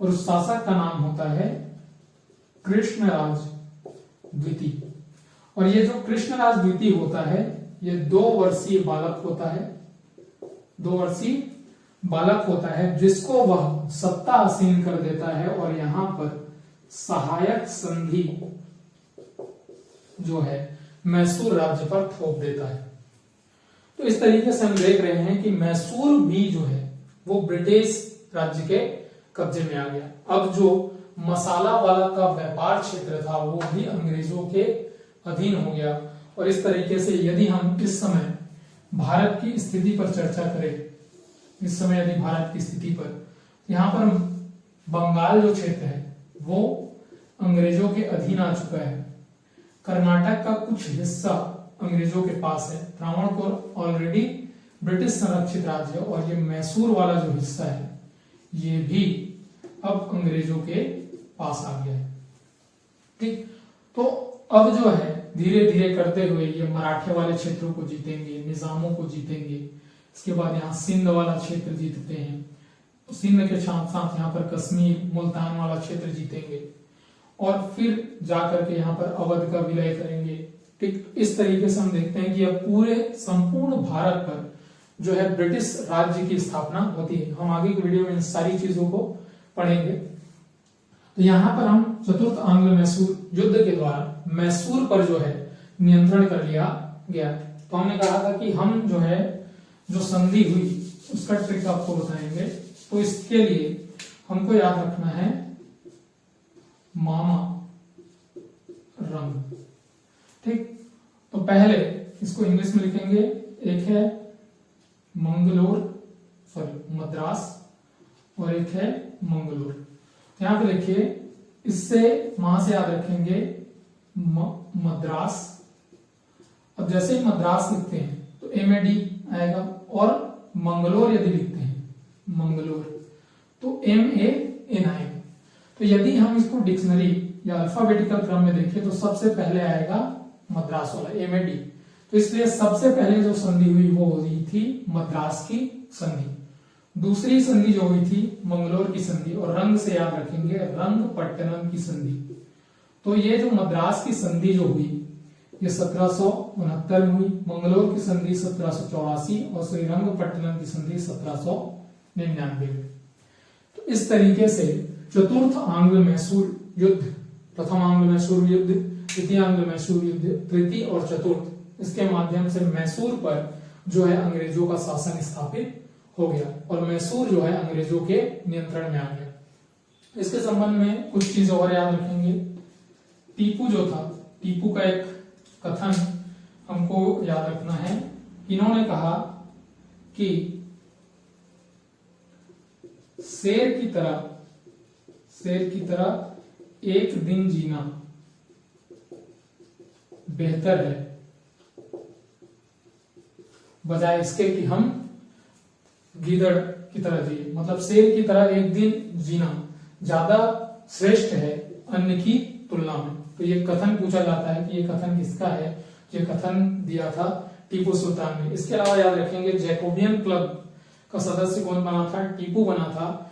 और उस शासक का नाम होता है कृष्णराज द्वितीय। और ये जो कृष्णराज द्वितीय होता है ये 2 वर्षीय बालक होता है जिसको वह सत्ता आसीन कर देता है और यहां पर सहायक संधि जो है मैसूर राज्य पर थोप देता है। तो इस तरीके से हम देख रहे हैं कि मैसूर भी जो है वो ब्रिटिश राज्य के कब्जे में आ गया। अब जो मसाला वाला का व्यापार क्षेत्र था वो भी अंग्रेजों के अधीन हो गया। और इस तरीके से यदि हम इस समय भारत की स्थिति पर चर्चा करें, इस समय यदि भारत की स्थिति पर, यहाँ पर बंगाल जो क्षेत्र है वो अंग्रेजों के अधीन आ चुका है, कर्नाटक का कुछ हिस्सा अंग्रेजों के पास है, त्रावणकोर ऑलरेडी ब्रिटिश संरक्षित राज्य है, और ये मैसूर वाला जो हिस्सा है ये भी अब अंग्रेजों के पास आ गया है। ठीक, तो अब जो है धीरे धीरे करते हुए ये मराठे वाले क्षेत्रों को जीतेंगे, निजामों को जीतेंगे, इसके बाद यहाँ सिंध वाला क्षेत्र जीतते हैं, सिंध के साथ साथ यहाँ पर कश्मीर, मुल्तान वाला क्षेत्र जीतेंगे, और फिर जाकर के यहाँ पर अवध का विलय करेंगे। ठीक, इस तरीके से हम देखते हैं कि अब पूरे संपूर्ण भारत पर जो है ब्रिटिश राज्य की स्थापना होती है। हम आगे की वीडियो में इन सारी चीजों को पढ़ेंगे। तो यहाँ पर हम चतुर्थ आंग्ल मैसूर युद्ध के द्वारा मैसूर पर जो है नियंत्रण कर लिया गया। तो हमने कहा था कि हम जो है जो संधि हुई उसका ट्रिक आपको बताएंगे। तो इसके लिए हमको याद रखना है मामा रंग। ठीक, तो पहले इसको इंग्लिश में लिखेंगे, एक है मद्रास और एक है मंगलोर। यहां पे देखिए, इससे वहां से याद रखेंगे मद्रास। अब जैसे ही मद्रास लिखते हैं तो MAD आएगा, और मंगलोर यदि लिखते हैं मंगलोर तो MAN आएगा। तो यदि हम इसको डिक्शनरी या अल्फाबेटिकल क्रम में देखें तो सबसे पहले आएगा मद्रास वाला MAD। तो इसलिए सबसे पहले जो संधि हुई वो हुई थी मद्रास की संधि। दूसरी संधि जो हुई थी मंगलोर की संधि, और रंग से याद रखेंगे रंगपट्टनम की संधि। तो ये जो मद्रास की संधि जो हुई ये 1769 में हुई, मंगलोर की संधि 1784 और श्रीरंगपट्टनम की संधि 1799 में। तो इस तरीके से चतुर्थ आंग्ल मैसूर युद्ध, प्रथम आंग्ल मैसूर युद्ध, द्वितीय आंग्ल मैसूर युद्ध, तृतीय और चतुर्थ, इसके माध्यम से मैसूर पर जो है अंग्रेजों का शासन स्थापित हो गया और मैसूर जो है अंग्रेजों के नियंत्रण में आ गया। इसके संबंध में कुछ चीज और याद रखेंगे। टीपू जो था, टीपू का एक कथन हमको याद रखना है। इन्होंने कहा कि शेर की तरह एक दिन जीना बेहतर है बजाय इसके कि हम गीदड़ की तरह जिए। मतलब शेर की तरह एक दिन जीना ज्यादा श्रेष्ठ है अन्य की तुलना में। तो ये कथन पूछा जाता है कि ये कथन किसका है, ये कथन दिया था टीपू सुल्तान ने। इसके अलावा याद रखेंगे जैकोबियन क्लब का सदस्य कौन बना था, टीपू बना था।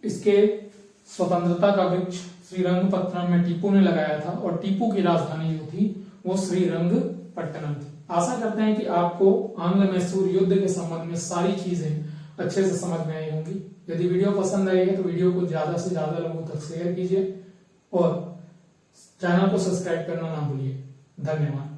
इसके स्वतंत्रता का वृक्ष श्रीरंगपट्टनम में टीपू ने लगाया था और टीपू की राजधानी जो थी वो श्रीरंगपट्टनम थी। आशा करते हैं कि आपको आंग्ल मैसूर युद्ध के संबंध में सारी चीजें अच्छे से समझ में आई होंगी। यदि वीडियो पसंद आई है तो वीडियो को ज्यादा से ज्यादा लोगों तक शेयर कीजिए और चैनल को सब्सक्राइब करना ना भूलिए। धन्यवाद।